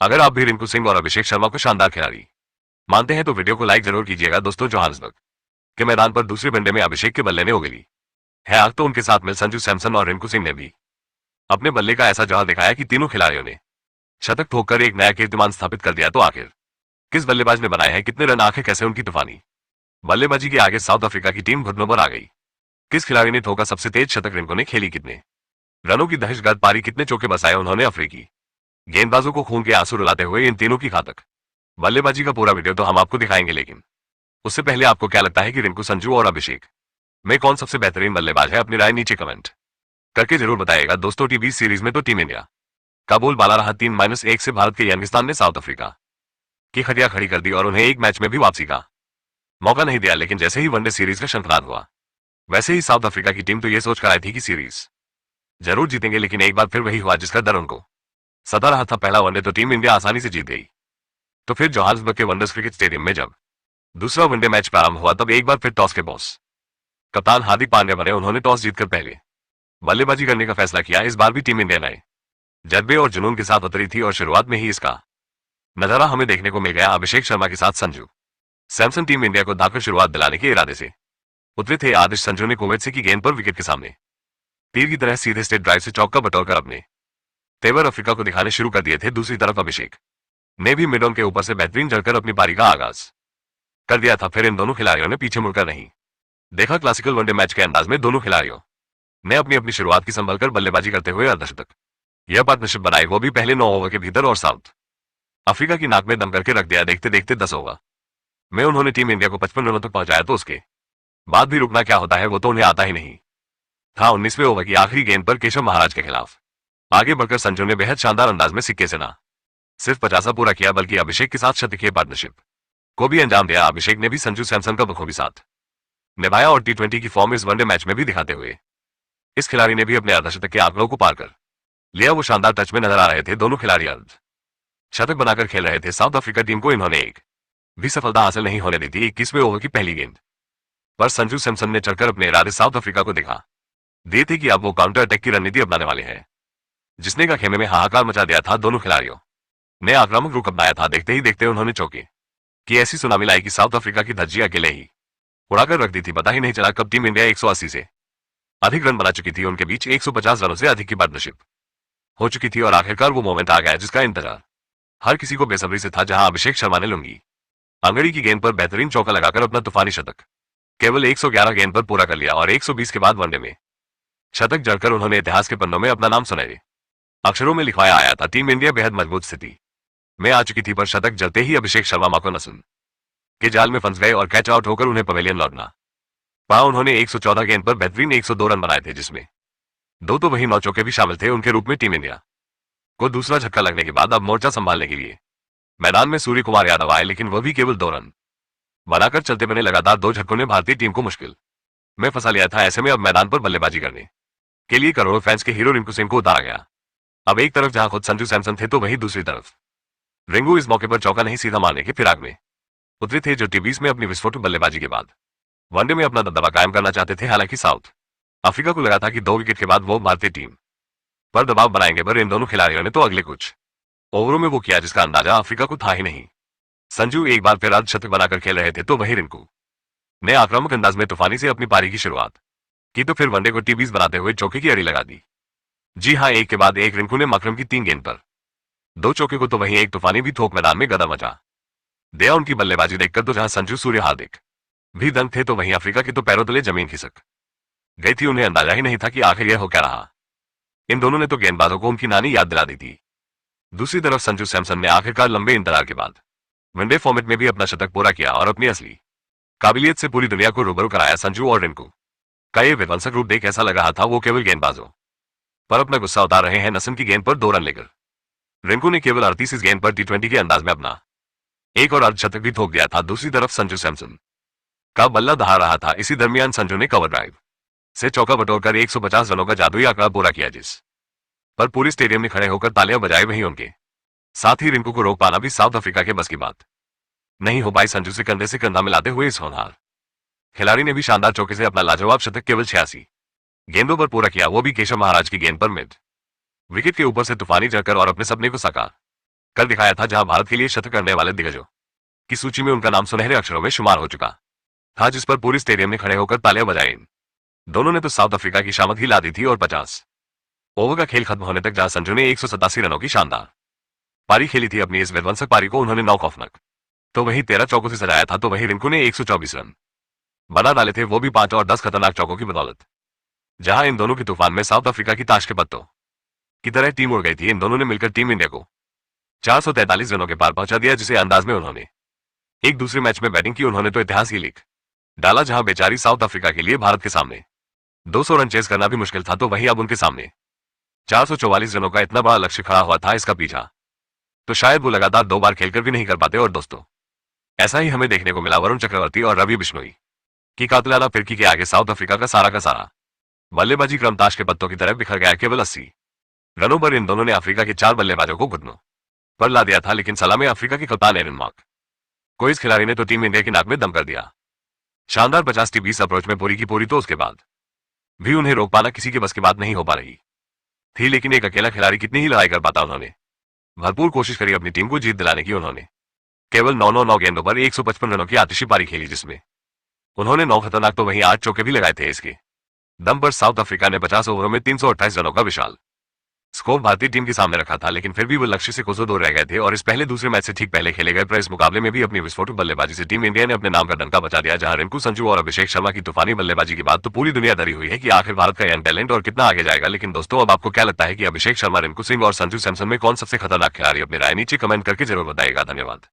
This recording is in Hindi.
अगर आप भी रिंकू सिंह और अभिषेक शर्मा को शानदार खिलाड़ी मानते हैं तो वीडियो को लाइक जरूर कीजिएगा। दोस्तों, जोहान्सबर्ग के मैदान पर दूसरे वनडे में अभिषेक के बल्ले ने उगली है आग, तो उनके साथ में संजू सैमसन और रिंकू सिंह ने भी अपने बल्ले का ऐसा जौहर दिखाया कि तीनों खिलाड़ियों ने शतक ठोककर एक नया कीर्तिमान स्थापित कर दिया। तो आखिर किस बल्लेबाज ने बनाए हैं कितने रन, आंखें कैसे उनकी तूफानी बल्लेबाजी के आगे साउथ अफ्रीका की टीम घुटनों पर आ गई। किस खिलाड़ी ने ठोका सबसे तेज शतक, रिंकू ने खेली कितने रनों की दहशतगर्द पारी, कितने चौके बसाए उन्होंने अफ्रीकी गेंदबाजों को खून के आंसू रुलाते हुए इन तीनों की घातक बल्लेबाजी का पूरा वीडियो तो हम आपको दिखाएंगे, लेकिन उससे पहले आपको क्या लगता है कि रिंकू, संजू और अभिषेक में कौन सबसे बेहतरीन बल्लेबाज है? अपनी राय नीचे कमेंट करके जरूर बताइएगा। दोस्तों, टी20 सीरीज में तो टीम इंडिया का बोलबाला रहा 3-1 से भारत के यंगिस्तान ने साउथ अफ्रीका की खटिया खड़ी कर दी और उन्हें एक मैच में भी वापसी का मौका नहीं दिया। लेकिन जैसे ही वनडे सीरीज का शंखनाद हुआ, वैसे ही साउथ अफ्रीका की टीम तो यह सोचकर आई थी कि सीरीज जरूर जीतेंगे, लेकिन एक बार फिर वही हुआ जिसका डर उनको सता रहा था। पहला वनडे तो टीम इंडिया आसानी से जीत गई, तो फिर जोहान्सबर्ग के वंडर्स क्रिकेट स्टेडियम में जब दूसरा वनडे मैच प्रारंभ हुआ, तब एक बार फिर टॉस के बॉस कप्तान हार्दिक पांड्या बने। उन्होंने टॉस जीतकर पहले बल्लेबाजी करने का फैसला किया। इस बार भी टीम इंडिया नए जज्बे और जुनून के साथ उतरी थी और शुरुआत में ही इसका नजारा हमें देखने को मिल गया। अभिषेक शर्मा के साथ संजू सैमसन टीम इंडिया को दाकर शुरुआत दिलाने के इरादे से उतरे थे। आदिश संजू ने कोविड से की गेंद पर विकेट के सामने तीर की तरह सीधे स्टेट ड्राइव से चौका बटोरकर अपने तेवर अफ्रीका को दिखाने शुरू कर दिए थे। दूसरी तरफ अभिषेक ने भी मिड ऑन के ऊपर से बेहतरीन जड़कर अपनी पारी का आगाज कर दिया था। फिर इन दोनों खिलाड़ियों ने पीछे मुड़कर नहीं देखा। क्लासिकल वनडे मैच के अंदाज में दोनों खिलाड़ियों ने अपनी अपनी शुरुआत की संभलकर बल्लेबाजी करते हुए अर्धशतक यह पार्टनरशिप बनाई, वो भी पहले 9 ओवर के भीतर, और साउथ अफ्रीका की नाक में दम करके रख दिया। देखते देखते 10 ओवर में उन्होंने टीम इंडिया को 55 रनों तक पहुंचाया, तो उसके बाद भी रुकना क्या होता है वो तो उन्हें आता ही नहीं था। 19वें ओवर की आखिरी गेंद पर केशव महाराज के खिलाफ आगे बढ़कर संजू ने बेहद शानदार अंदाज में सिक्के से ना सिर्फ 50 पूरा किया, बल्कि अभिषेक के साथ शतकीय पार्टनरशिप को भी अंजाम दिया। अभिषेक ने भी संजू सैमसन का बखूबी साथ निभाया और टी20 की फॉर्म इस वनडे मैच में भी दिखाते हुए इस खिलाड़ी ने भी अपने अर्धशतक के आंकड़ों को पार कर लिया। वो शानदार टच में नजर आ रहे थे। दोनों खिलाड़ी अर्ध शतक बनाकर खेल रहे थे। साउथ अफ्रीका टीम को इन्होंने एक भी सफलता हासिल नहीं होने दी थी। 21वें ओवर की पहली गेंद पर संजू सैमसन ने चढ़कर अपने इरादे साउथ अफ्रीका को दिखा दिए थे कि अब वो काउंटर अटैक की रणनीति अपनाने वाले हैं, जिसने का खेमे में हाहाकार मचा दिया था। दोनों खिलाड़ियों ने आक्रामक रुख अपनाया था। देखते ही देखते उन्होंने चौके की ऐसी सुनामी लाई कि साउथ अफ्रीका की धज्जी अकेले ही उड़ाकर रख दी थी। पता ही नहीं चला कब टीम इंडिया 180 से अधिक रन बना चुकी थी। उनके बीच 150 रनों से अधिक की पार्टनरशिप हो चुकी थी और आखिरकार वो मोमेंट आ गया जिसका इंतजार हर किसी को बेसब्री से था, जहां अभिषेक शर्मा ने लुंगी अंगड़ी की गेंद पर बेहतरीन चौका लगाकर अपना तूफानी शतक केवल 111 गेंद पर पूरा कर लिया और 120 के बाद वनडे में शतक जड़कर उन्होंने इतिहास के पन्नों में अपना नाम सुनहरे अक्षरों में लिखवाया आया था। टीम इंडिया बेहद मजबूत स्थिति में आ चुकी थी, पर शतक जलते ही अभिषेक शर्मा माको नसुन के जाल में फंस गए और कैच आउट होकर उन्हें पवेलियन लौटना पड़ा। उन्होंने 114 गेंद पर बेहतरीन 102 रन बनाए थे, जिसमें 2 तो वही 9 चौके भी शामिल थे। उनके रूप में टीम इंडिया को दूसरा झटका लगने के बाद अब मोर्चा संभालने के लिए मैदान में सूर्य कुमार यादव आए, लेकिन वह भी केवल 2 रन बनाकर चलते बने। लगातार 2 झटकों ने भारतीय टीम को मुश्किल में फंसा लिया था। ऐसे में अब मैदान पर बल्लेबाजी करने के लिए करोड़ों फैंस के हीरो रिंकू सिंह को उतारा गया। अब एक तरफ जहां खुद संजू सैमसन थे, तो वहीं दूसरी तरफ रिंकू इस मौके पर चौका नहीं सीधा मारने के फिराक में उतरे थे, जो टी20 में अपनी विस्फोटक बल्लेबाजी के बाद वनडे में अपना दबदबा कायम करना चाहते थे। हालांकि साउथ अफ्रीका को लगा था कि 2 विकेट के बाद वो भारतीय टीम पर दबाव बनाएंगे, पर इन दोनों खिलाड़ियों ने तो अगले कुछ ओवरों में वो किया जिसका अंदाजा अफ्रीका को था ही नहीं। संजू एक बार फिर अर्धशतक बनाकर खेल रहे थे, तो वहीं रिंकू ने आक्रामक अंदाज में तूफानी से अपनी पारी की शुरुआत की, तो फिर वनडे को टी20 बनाते हुए चौके की अड़ी लगा दी। जी हां, एक के बाद एक रिंकू ने मकरम की 3 गेंद पर 2 चौके को, तो वहीं एक तूफानी भी थोक मैदान में गदा मचा दिया। उनकी बल्लेबाजी देखकर तो जहां संजू, सूर्य, हार्दिक भी दंग थे, तो वहीं अफ्रीका के तो पैरों तले जमीन खिसक गई थी। उन्हें अंदाजा ही नहीं था कि आखिर यह हो क्या रहा। इन दोनों ने तो गेंदबाजों को उनकी नानी याद दिला दी थी। दूसरी तरफ संजू सैमसन ने आखिरकार लंबे इंतजार के बाद वनडे फॉर्मेट में भी अपना शतक पूरा किया और अपनी असली काबिलियत से पूरी दुनिया को रूबरू कराया। संजू और रिंकू का ये विध्वंसक रूप देख ऐसा लग रहा था वो केवल गेंदबाजों पर अपना गुस्सा उतार रहे हैं। नसन की गेंद पर 2 रन लेकर रिंकू ने केवल 38 इस गेंद पर टी20 के अंदाज में अपना एक और अर्धशतक भी ठोक दिया था। दूसरी तरफ संजू सैमसन का बल्ला दहा रहा था। इसी दरमियान संजू ने कवर ड्राइव से चौका बटोरकर 150 रनों का जादुई आंकड़ा पूरा किया, जिस पर पूरे स्टेडियम ने खड़े होकर तालियां बजाई। वहीं उनके साथ ही रिंकू को रोक पाना भी साउथ अफ्रीका के बस की बात नहीं हो पाई। संजू से कंधा मिलाते हुए इस होनहार खिलाड़ी ने भी शानदार चौके से अपना लाजवाब शतक केवल 86 गेंदों पर पूरा किया, वो भी केशव महाराज की गेंद पर मिड विकेट के ऊपर से तूफानी जड़कर और अपने सपने को साकार कर दिखाया था, जहां भारत के लिए शतक करने वाले दिग्गजों की सूची में उनका नाम सुनहरे अक्षरों में शुमार हो चुका था, जिस पर पूरे स्टेडियम ने खड़े होकर तालियां बजाई। दोनों ने तो साउथ अफ्रीका की शामत हिला दी थी और 50 ओवर का खेल खत्म होने तक जहां संजू ने 187 रनों की शानदार पारी खेली थी, अपनी इस विध्वंसक पारी को उन्होंने 9 खौफनाक तो वहीं 13 चौकों से सजाया था, तो वहीं रिंकू ने 124 रन बना डाले थे, वो भी 5 और 10 खतरनाक चौकों की बदौलत। जहां इन दोनों के तूफान में साउथ अफ्रीका की ताश के पत्तों की तरह टीम उड़ गई थी। इन दोनों ने मिलकर टीम इंडिया को 443 रनों के पार पहुंचा दिया, जिसे अंदाज में उन्होंने एक दूसरे मैच में बैटिंग की, उन्होंने तो इतिहास ही लिख डाला। जहां बेचारी साउथ अफ्रीका के लिए भारत के सामने 200 रन चेस करना भी मुश्किल था, तो वहीं अब उनके सामने 444 रनों का इतना बड़ा लक्ष्य खड़ा हुआ था, इसका पीछा तो शायद वो लगातार 2 बार खेलकर भी नहीं कर पाते। और दोस्तों, ऐसा ही हमें देखने को मिला वरुण चक्रवर्ती और रवि बिश्नोई की कातिलाना फिरकी के आगे साउथ अफ्रीका का सारा बल्लेबाजी क्रम ताश के पत्तों की तरह बिखर गया। केवल 80 रनों पर इन दोनों ने अफ्रीका के 4 बल्लेबाजों को घुटनों पर ला दिया था, लेकिन सलामी अफ्रीका के कप्तान एरन मार्क को इस खिलाड़ी ने तो टीम इंडिया की नाक में दम कर दिया। शानदार 50-20 अप्रोच में पूरी की पूरी, तो उसके बाद भी उन्हें रोक पाना किसी के बस की बात नहीं हो पा रही थी। लेकिन एक अकेला खिलाड़ी कितनी ही लड़ाई कर पाता। उन्होंने भरपूर कोशिश करी अपनी टीम को जीत दिलाने की। उन्होंने केवल 9 गेंदों पर 155 रनों की आतिशी पारी खेली, जिसमें उन्होंने 9 खतरनाक तो वहीं 8 चौके भी लगाए थे। इसके दम पर साउथ अफ्रीका ने 50 ओवरों में 328 रनों का विशाल स्कोर भारतीय टीम के सामने रखा था, लेकिन फिर भी वो लक्ष्य से कोसों दूर रह गए थे। और इस पहले दूसरे मैच से ठीक पहले खेले गए प्रेस मुकाबले में भी अपनी विस्फोटक बल्लेबाजी से टीम इंडिया ने अपने नाम का डंका बचा दिया। जहां रिंकू, संजू और अभिषेक शर्मा की तूफानी बल्लेबाजी की बात तो पूरी दुनिया डरी हुई है कि आखिर भारत का यंग टैलेंट और कितना आगे जाएगा। लेकिन दोस्तों, अब आपको क्या लगता है कि अभिषेक शर्मा, रिंकू सिंह और संजू सैमसन में कौन सबसे खतरनाक खिलाड़ी? अपनी राय नीचे कमेंट करके जरूर बताइएगा। धन्यवाद।